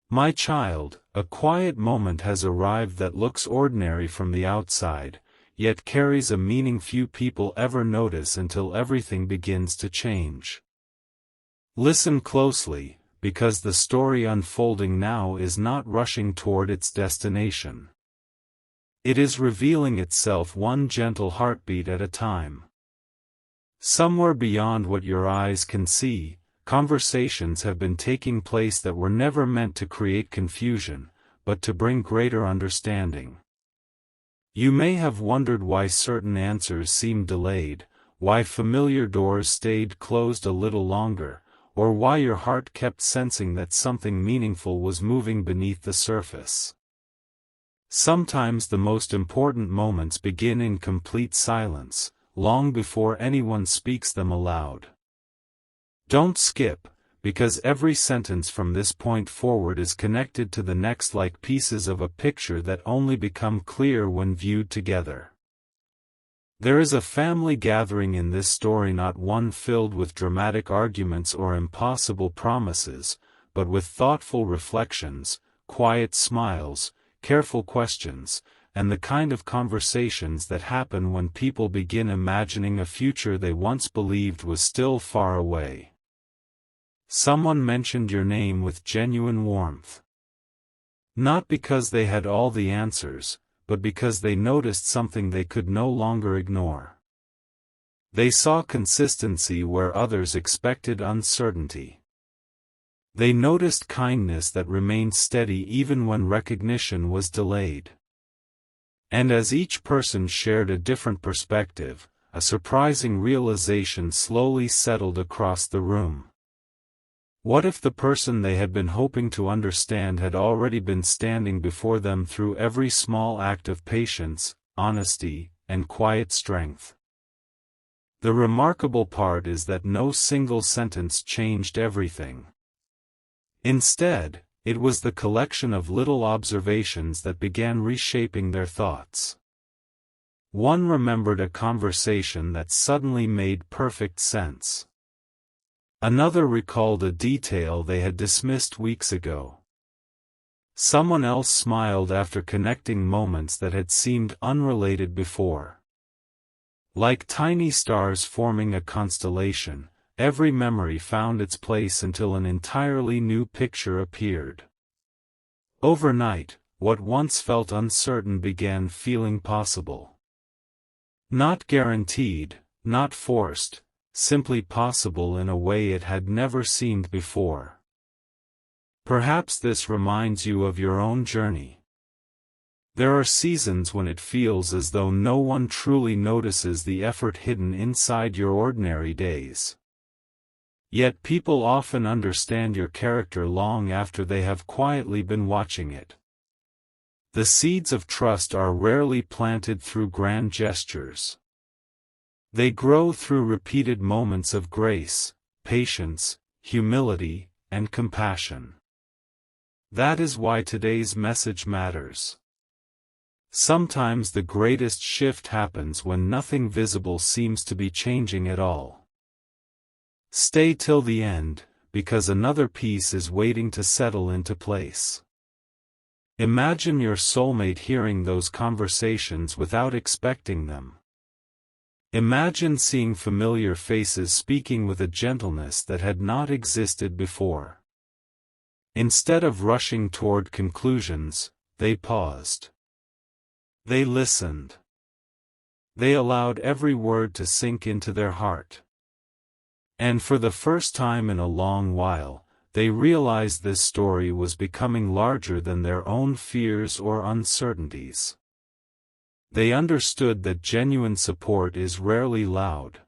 My child, a quiet moment has arrived that looks ordinary from the outside, yet carries a meaning few people ever notice until everything begins to change. Listen closely, because the story unfolding now is not rushing toward its destination. It is revealing itself one gentle heartbeat at a time. Somewhere beyond what your eyes can see, conversations have been taking place that were never meant to create confusion, but to bring greater understanding. You may have wondered why certain answers seemed delayed, why familiar doors stayed closed a little longer, or why your heart kept sensing that something meaningful was moving beneath the surface. Sometimes the most important moments begin in complete silence, long before anyone speaks them aloud. Don't skip, because every sentence from this point forward is connected to the next like pieces of a picture that only become clear when viewed together. There is a family gathering in this story, not one filled with dramatic arguments or impossible promises, but with thoughtful reflections, quiet smiles, careful questions, and the kind of conversations that happen when people begin imagining a future they once believed was still far away. Someone mentioned your name with genuine warmth. Not because they had all the answers, but because they noticed something they could no longer ignore. They saw consistency where others expected uncertainty. They noticed kindness that remained steady even when recognition was delayed. And as each person shared a different perspective, a surprising realization slowly settled across the room. What if the person they had been hoping to understand had already been standing before them through every small act of patience, honesty, and quiet strength? The remarkable part is that no single sentence changed everything. Instead, it was the collection of little observations that began reshaping their thoughts. One remembered a conversation that suddenly made perfect sense. Another recalled a detail they had dismissed weeks ago. Someone else smiled after connecting moments that had seemed unrelated before. Like tiny stars forming a constellation, every memory found its place until an entirely new picture appeared. Overnight, what once felt uncertain began feeling possible. Not guaranteed, not forced, simply possible in a way it had never seemed before. Perhaps this reminds you of your own journey. There are seasons when it feels as though no one truly notices the effort hidden inside your ordinary days. Yet people often understand your character long after they have quietly been watching it. The seeds of trust are rarely planted through grand gestures. They grow through repeated moments of grace, patience, humility, and compassion. That is why today's message matters. Sometimes the greatest shift happens when nothing visible seems to be changing at all. Stay till the end, because another piece is waiting to settle into place. Imagine your soulmate hearing those conversations without expecting them. Imagine seeing familiar faces speaking with a gentleness that had not existed before. Instead of rushing toward conclusions, they paused. They listened. They allowed every word to sink into their heart. And for the first time in a long while, they realized this story was becoming larger than their own fears or uncertainties. They understood that genuine support is rarely loud.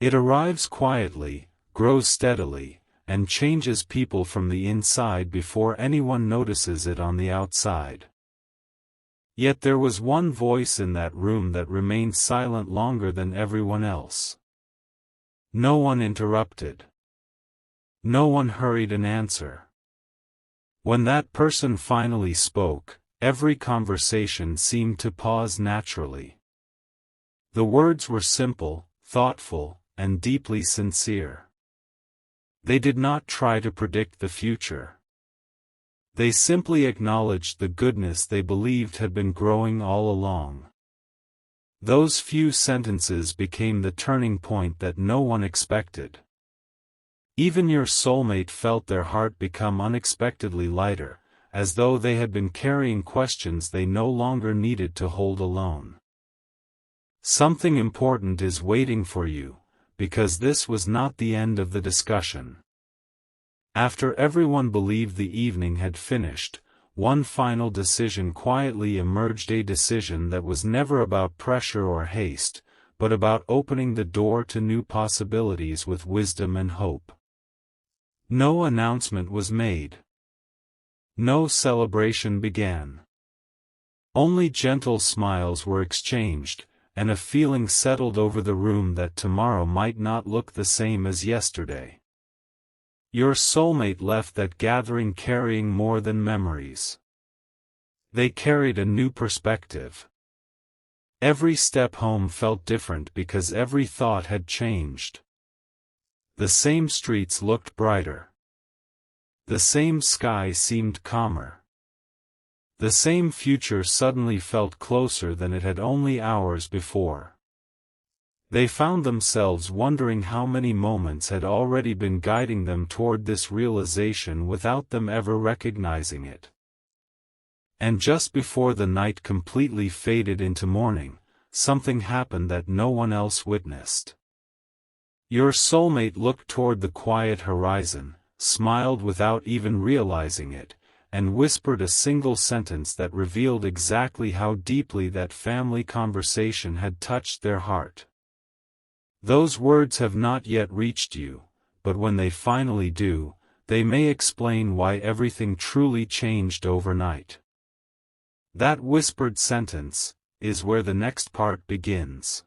It arrives quietly, grows steadily, and changes people from the inside before anyone notices it on the outside. Yet there was one voice in that room that remained silent longer than everyone else. No one interrupted. No one hurried an answer. When that person finally spoke, every conversation seemed to pause naturally. The words were simple, thoughtful, and deeply sincere. They did not try to predict the future. They simply acknowledged the goodness they believed had been growing all along. Those few sentences became the turning point that no one expected. Even your soulmate felt their heart become unexpectedly lighter, as though they had been carrying questions they no longer needed to hold alone. Something important is waiting for you, because this was not the end of the discussion. After everyone believed the evening had finished, one final decision quietly emerged, a decision that was never about pressure or haste, but about opening the door to new possibilities with wisdom and hope. No announcement was made. No celebration began. Only gentle smiles were exchanged, and a feeling settled over the room that tomorrow might not look the same as yesterday. Your soulmate left that gathering carrying more than memories. They carried a new perspective. Every step home felt different because every thought had changed. The same streets looked brighter. The same sky seemed calmer. The same future suddenly felt closer than it had only hours before. They found themselves wondering how many moments had already been guiding them toward this realization without them ever recognizing it. And just before the night completely faded into morning, something happened that no one else witnessed. Your soulmate looked toward the quiet horizon, smiled without even realizing it, and whispered a single sentence that revealed exactly how deeply that family conversation had touched their heart. Those words have not yet reached you, but when they finally do, they may explain why everything truly changed overnight. That whispered sentence is where the next part begins.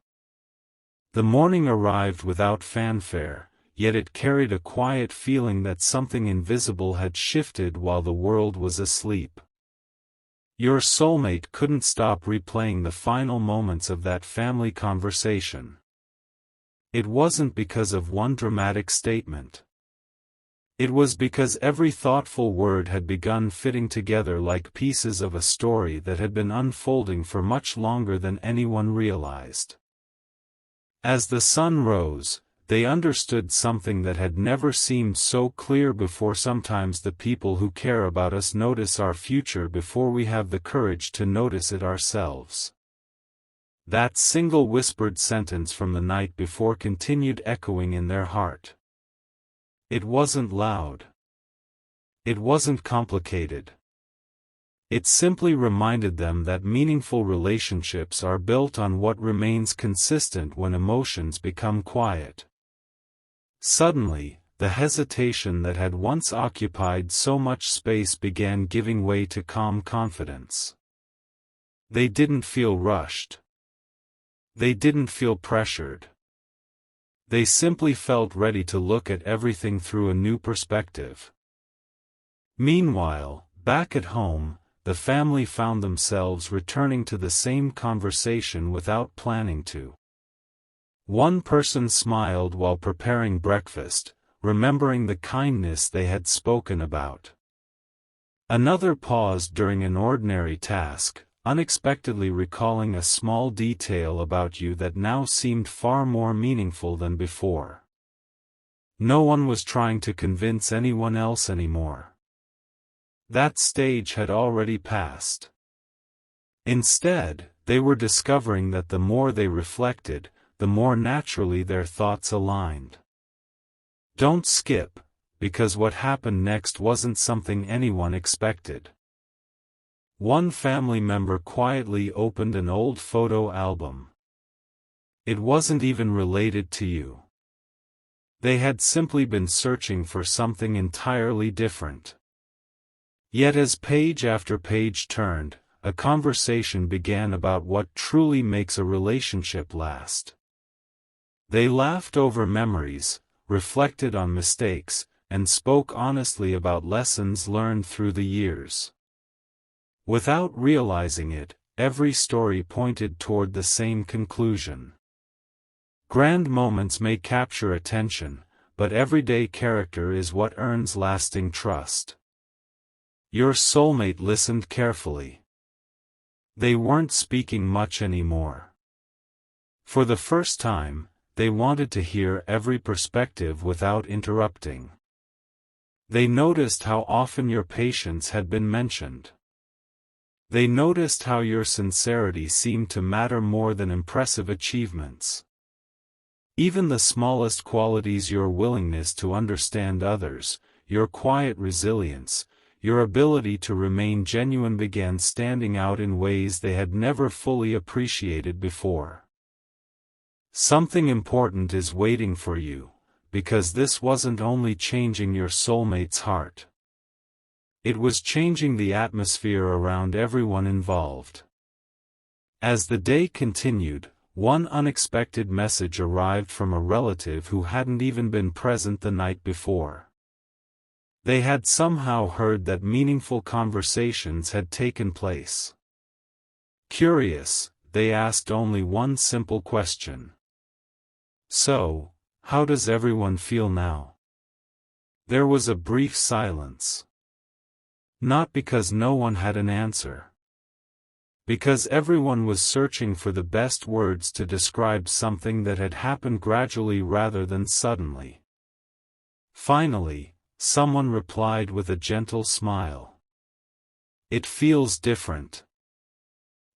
The morning arrived without fanfare, yet it carried a quiet feeling that something invisible had shifted while the world was asleep. Your soulmate couldn't stop replaying the final moments of that family conversation. It wasn't because of one dramatic statement. It was because every thoughtful word had begun fitting together like pieces of a story that had been unfolding for much longer than anyone realized. As the sun rose, they understood something that had never seemed so clear before. Sometimes the people who care about us notice our future before we have the courage to notice it ourselves. That single whispered sentence from the night before continued echoing in their heart. It wasn't loud. It wasn't complicated. It simply reminded them that meaningful relationships are built on what remains consistent when emotions become quiet. Suddenly, the hesitation that had once occupied so much space began giving way to calm confidence. They didn't feel rushed. They didn't feel pressured. They simply felt ready to look at everything through a new perspective. Meanwhile, back at home, the family found themselves returning to the same conversation without planning to. One person smiled while preparing breakfast, remembering the kindness they had spoken about. Another paused during an ordinary task, unexpectedly recalling a small detail about you that now seemed far more meaningful than before. No one was trying to convince anyone else anymore. That stage had already passed. Instead, they were discovering that the more they reflected, the more naturally their thoughts aligned. Don't skip, because what happened next wasn't something anyone expected. One family member quietly opened an old photo album. It wasn't even related to you. They had simply been searching for something entirely different. Yet as page after page turned, a conversation began about what truly makes a relationship last. They laughed over memories, reflected on mistakes, and spoke honestly about lessons learned through the years. Without realizing it, every story pointed toward the same conclusion. Grand moments may capture attention, but everyday character is what earns lasting trust. Your soulmate listened carefully. They weren't speaking much anymore. For the first time, they wanted to hear every perspective without interrupting. They noticed how often your patience had been mentioned. They noticed how your sincerity seemed to matter more than impressive achievements. Even the smallest qualities, your willingness to understand others, your quiet resilience, your ability to remain genuine, began standing out in ways they had never fully appreciated before. Something important is waiting for you, because this wasn't only changing your soulmate's heart. It was changing the atmosphere around everyone involved. As the day continued, one unexpected message arrived from a relative who hadn't even been present the night before. They had somehow heard that meaningful conversations had taken place. Curious, they asked only one simple question. "So, how does everyone feel now?" There was a brief silence. Not because no one had an answer. Because everyone was searching for the best words to describe something that had happened gradually rather than suddenly. Finally, someone replied with a gentle smile. "It feels different."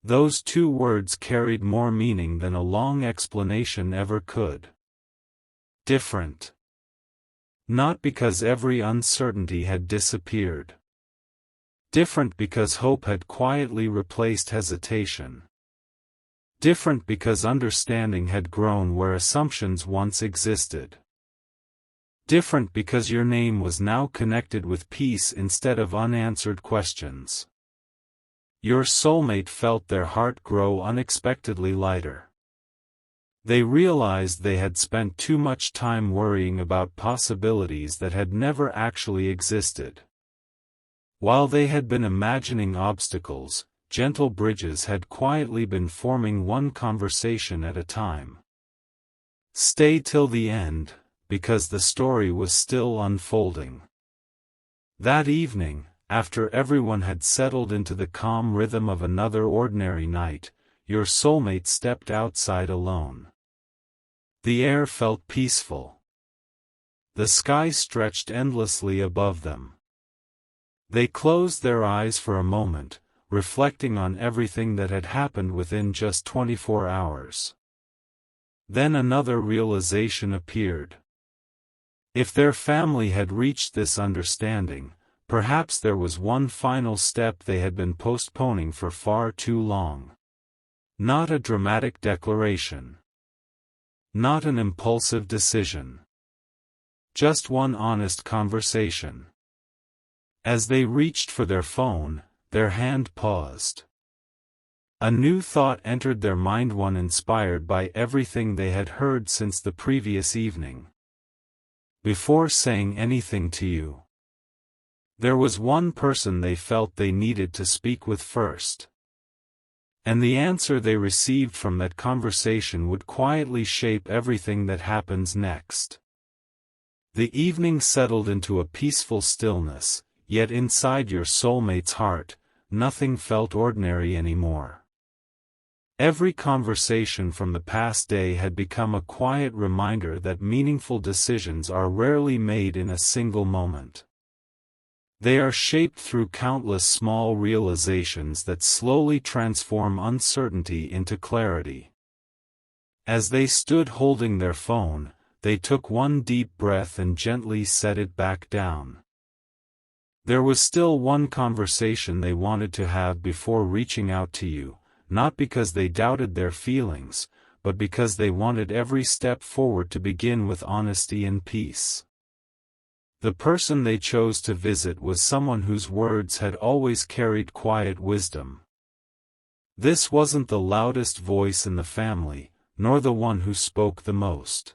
Those two words carried more meaning than a long explanation ever could. Different. Not because every uncertainty had disappeared. Different because hope had quietly replaced hesitation. Different because understanding had grown where assumptions once existed. Different because your name was now connected with peace instead of unanswered questions. Your soulmate felt their heart grow unexpectedly lighter. They realized they had spent too much time worrying about possibilities that had never actually existed. While they had been imagining obstacles, gentle bridges had quietly been forming, one conversation at a time. Stay till the end, because the story was still unfolding. That evening, after everyone had settled into the calm rhythm of another ordinary night, your soulmate stepped outside alone. The air felt peaceful. The sky stretched endlessly above them. They closed their eyes for a moment, reflecting on everything that had happened within just 24 hours. Then another realization appeared. If their family had reached this understanding, perhaps there was one final step they had been postponing for far too long. Not a dramatic declaration. Not an impulsive decision. Just one honest conversation. As they reached for their phone, their hand paused. A new thought entered their mind, one inspired by everything they had heard since the previous evening. Before saying anything to you, there was one person they felt they needed to speak with first. And the answer they received from that conversation would quietly shape everything that happens next. The evening settled into a peaceful stillness, yet inside your soulmate's heart, nothing felt ordinary anymore. Every conversation from the past day had become a quiet reminder that meaningful decisions are rarely made in a single moment. They are shaped through countless small realizations that slowly transform uncertainty into clarity. As they stood holding their phone, they took one deep breath and gently set it back down. There was still one conversation they wanted to have before reaching out to you, not because they doubted their feelings, but because they wanted every step forward to begin with honesty and peace. The person they chose to visit was someone whose words had always carried quiet wisdom. This wasn't the loudest voice in the family, nor the one who spoke the most.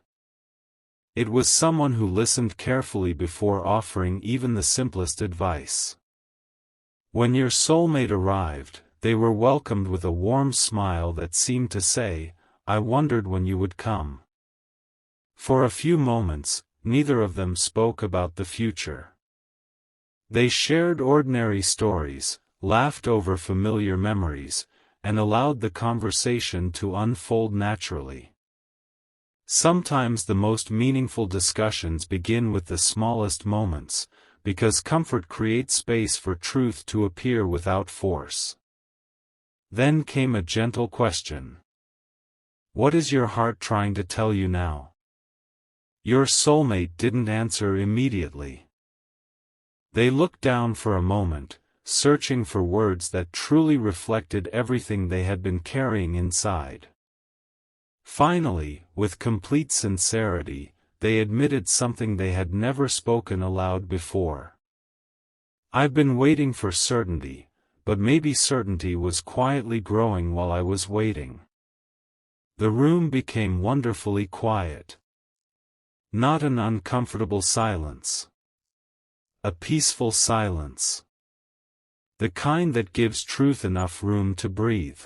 It was someone who listened carefully before offering even the simplest advice. When your soulmate arrived, they were welcomed with a warm smile that seemed to say, "I wondered when you would come." For a few moments, neither of them spoke about the future. They shared ordinary stories, laughed over familiar memories, and allowed the conversation to unfold naturally. Sometimes the most meaningful discussions begin with the smallest moments, because comfort creates space for truth to appear without force. Then came a gentle question. What is your heart trying to tell you now? Your soulmate didn't answer immediately. They looked down for a moment, searching for words that truly reflected everything they had been carrying inside. Finally, with complete sincerity, they admitted something they had never spoken aloud before. I've been waiting for certainty, but maybe certainty was quietly growing while I was waiting. The room became wonderfully quiet. Not an uncomfortable silence. A peaceful silence. The kind that gives truth enough room to breathe.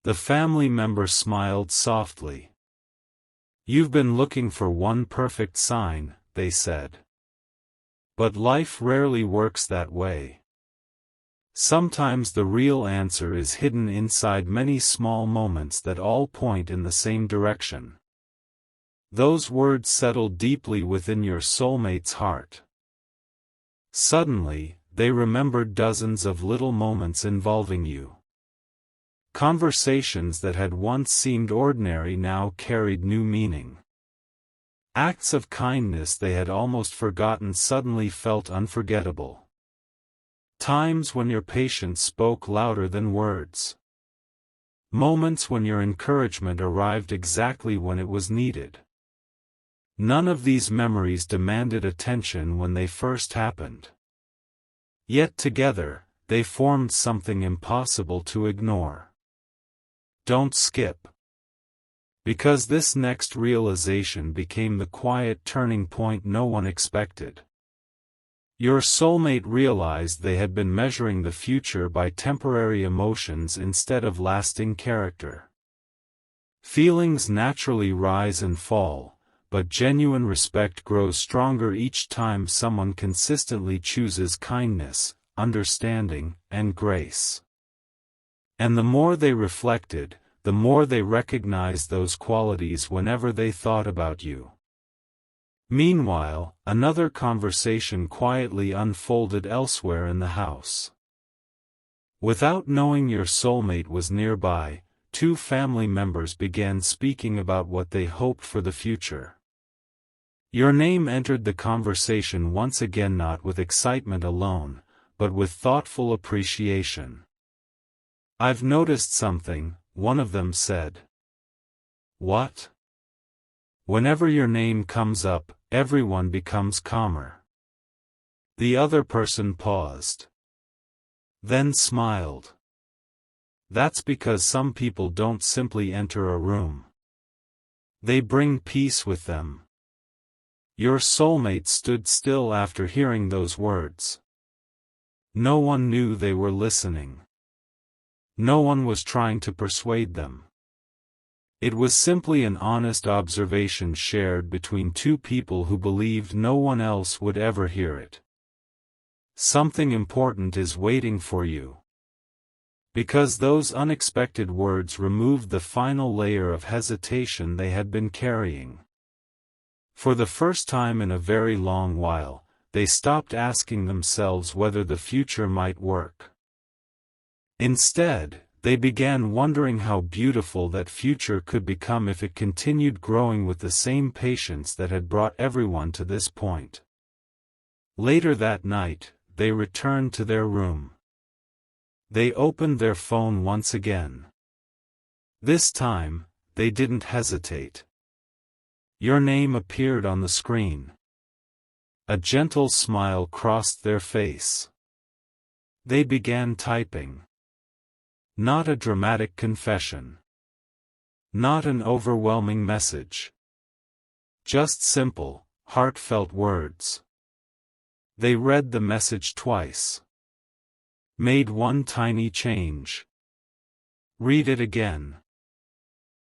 The family member smiled softly. You've been looking for one perfect sign, they said. But life rarely works that way. Sometimes the real answer is hidden inside many small moments that all point in the same direction. Those words settled deeply within your soulmate's heart. Suddenly, they remembered dozens of little moments involving you. Conversations that had once seemed ordinary now carried new meaning. Acts of kindness they had almost forgotten suddenly felt unforgettable. Times when your patience spoke louder than words. Moments when your encouragement arrived exactly when it was needed. None of these memories demanded attention when they first happened. Yet together, they formed something impossible to ignore. Don't skip. Because this next realization became the quiet turning point no one expected. Your soulmate realized they had been measuring the future by temporary emotions instead of lasting character. Feelings naturally rise and fall, but genuine respect grows stronger each time someone consistently chooses kindness, understanding, and grace. And the more they reflected, the more they recognized those qualities whenever they thought about you. Meanwhile, another conversation quietly unfolded elsewhere in the house. Without knowing your soulmate was nearby, two family members began speaking about what they hoped for the future. Your name entered the conversation once again, not with excitement alone, but with thoughtful appreciation. I've noticed something, one of them said. What? Whenever your name comes up, everyone becomes calmer. The other person paused. Then smiled. That's because some people don't simply enter a room. They bring peace with them. Your soulmate stood still after hearing those words. No one knew they were listening. No one was trying to persuade them. It was simply an honest observation shared between two people who believed no one else would ever hear it. Something important is waiting for you. Because those unexpected words removed the final layer of hesitation they had been carrying. For the first time in a very long while, they stopped asking themselves whether the future might work. Instead, they began wondering how beautiful that future could become if it continued growing with the same patience that had brought everyone to this point. Later that night, they returned to their room. They opened their phone once again. This time, they didn't hesitate. Your name appeared on the screen. A gentle smile crossed their face. They began typing. Not a dramatic confession. Not an overwhelming message. Just simple, heartfelt words. They read the message twice. Made one tiny change. Read it again.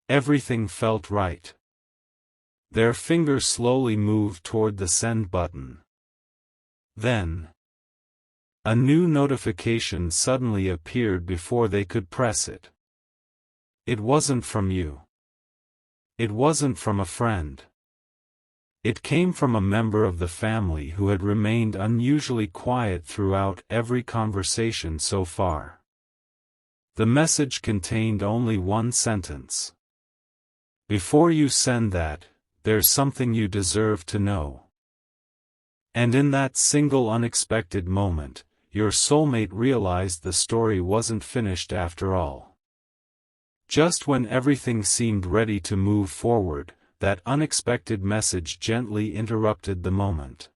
Everything felt right. Their fingers slowly moved toward the send button. Then, A new notification suddenly appeared before they could press it. It wasn't from you. It wasn't from a friend. It came from a member of the family who had remained unusually quiet throughout every conversation so far. The message contained only one sentence. "Before you send that, there's something you deserve to know." And in that single unexpected moment, your soulmate realized the story wasn't finished after all. Just when everything seemed ready to move forward, that unexpected message gently interrupted the moment.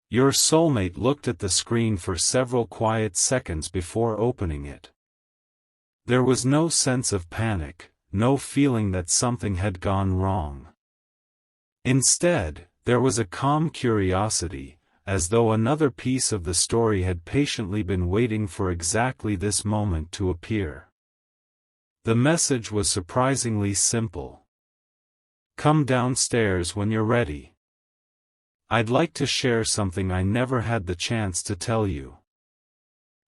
Your soulmate looked at the screen for several quiet seconds before opening it. There was no sense of panic, no feeling that something had gone wrong. Instead, there was a calm curiosity, as though another piece of the story had patiently been waiting for exactly this moment to appear. The message was surprisingly simple. "Come downstairs when you're ready. I'd like to share something I never had the chance to tell you."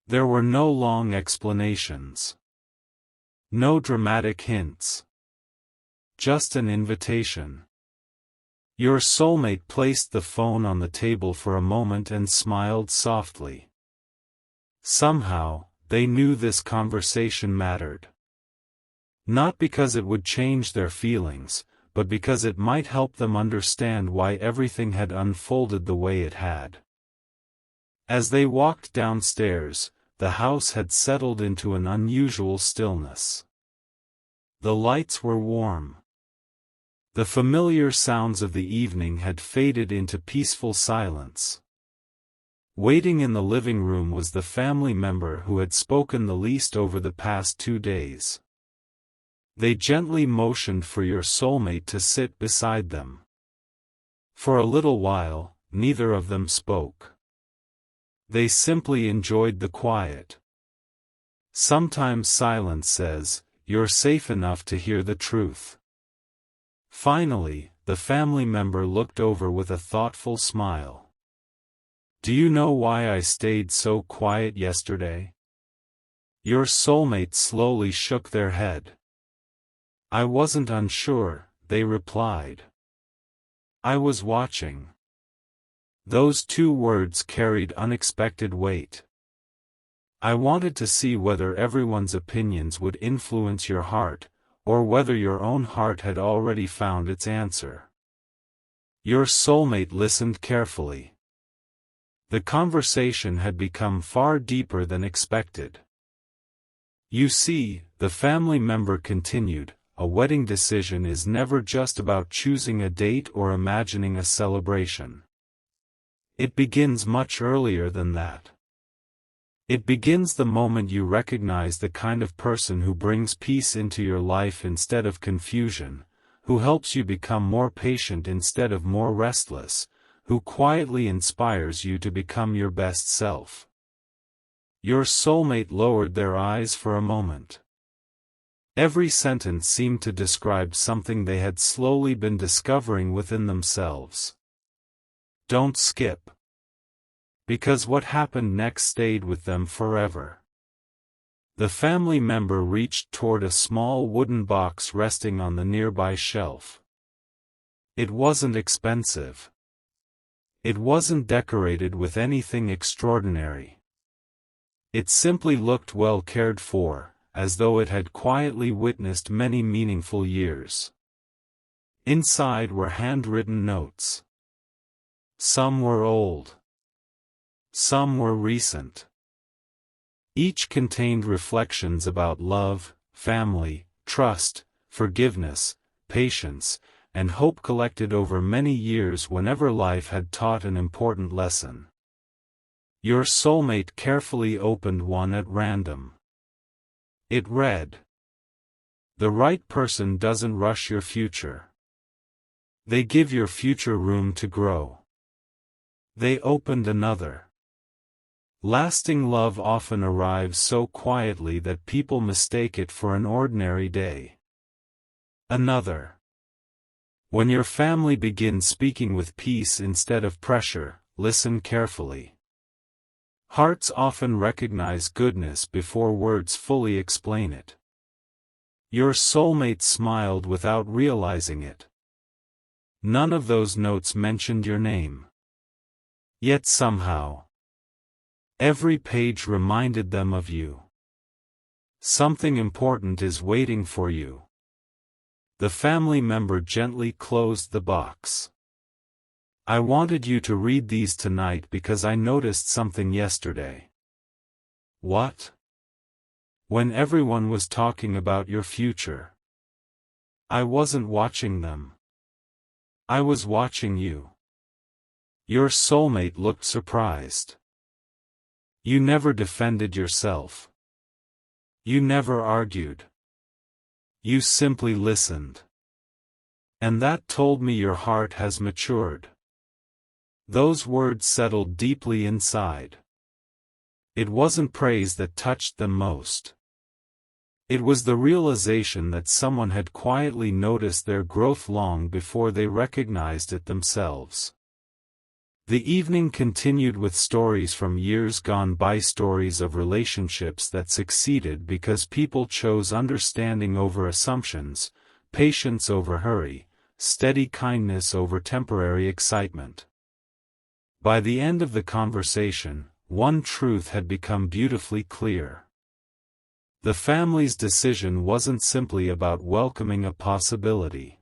There were no long explanations. No dramatic hints. Just an invitation. Your soulmate placed the phone on the table for a moment and smiled softly. Somehow, they knew this conversation mattered. Not because it would change their feelings, but because it might help them understand why everything had unfolded the way it had. As they walked downstairs, the house had settled into an unusual stillness. The lights were warm. The familiar sounds of the evening had faded into peaceful silence. Waiting in the living room was the family member who had spoken the least over the past 2 days. They gently motioned for your soulmate to sit beside them. For a little while, neither of them spoke. They simply enjoyed the quiet. Sometimes silence says, "You're safe enough to hear the truth." Finally, the family member looked over with a thoughtful smile. "Do you know why I stayed so quiet yesterday?" Your soulmate slowly shook their head. "I wasn't unsure," they replied. "I was watching." Those 2 words carried unexpected weight. "I wanted to see whether everyone's opinions would influence your heart, or whether your own heart had already found its answer." Your soulmate listened carefully. The conversation had become far deeper than expected. "You see," the family member continued, "a wedding decision is never just about choosing a date or imagining a celebration. It begins much earlier than that. It begins the moment you recognize the kind of person who brings peace into your life instead of confusion, who helps you become more patient instead of more restless, who quietly inspires you to become your best self." Your soulmate lowered their eyes for a moment. Every sentence seemed to describe something they had slowly been discovering within themselves. Don't skip. Because what happened next stayed with them forever. The family member reached toward a small wooden box resting on the nearby shelf. It wasn't expensive. It wasn't decorated with anything extraordinary. It simply looked well cared for, as though it had quietly witnessed many meaningful years. Inside were handwritten notes. Some were old. Some were recent. Each contained reflections about love, family, trust, forgiveness, patience, and hope collected over many years whenever life had taught an important lesson. Your soulmate carefully opened one at random. It read, "The right person doesn't rush your future. They give your future room to grow." They opened another. "Lasting love often arrives so quietly that people mistake it for an ordinary day." Another. "When your family begins speaking with peace instead of pressure, listen carefully." Hearts often recognize goodness before words fully explain it. Your soulmate smiled without realizing it. None of those notes mentioned your name. Yet somehow, every page reminded them of you. Something important is waiting for you. The family member gently closed the box. I wanted you to read these tonight because I noticed something yesterday. What? When everyone was talking about your future. I wasn't watching them. I was watching you. Your soulmate looked surprised. You never defended yourself. You never argued. You simply listened. And that told me your heart has matured. Those words settled deeply inside. It wasn't praise that touched them most. It was the realization that someone had quietly noticed their growth long before they recognized it themselves. The evening continued with stories from years gone by, stories of relationships that succeeded because people chose understanding over assumptions, patience over hurry, steady kindness over temporary excitement. By the end of the conversation, one truth had become beautifully clear. The family's decision wasn't simply about welcoming a possibility.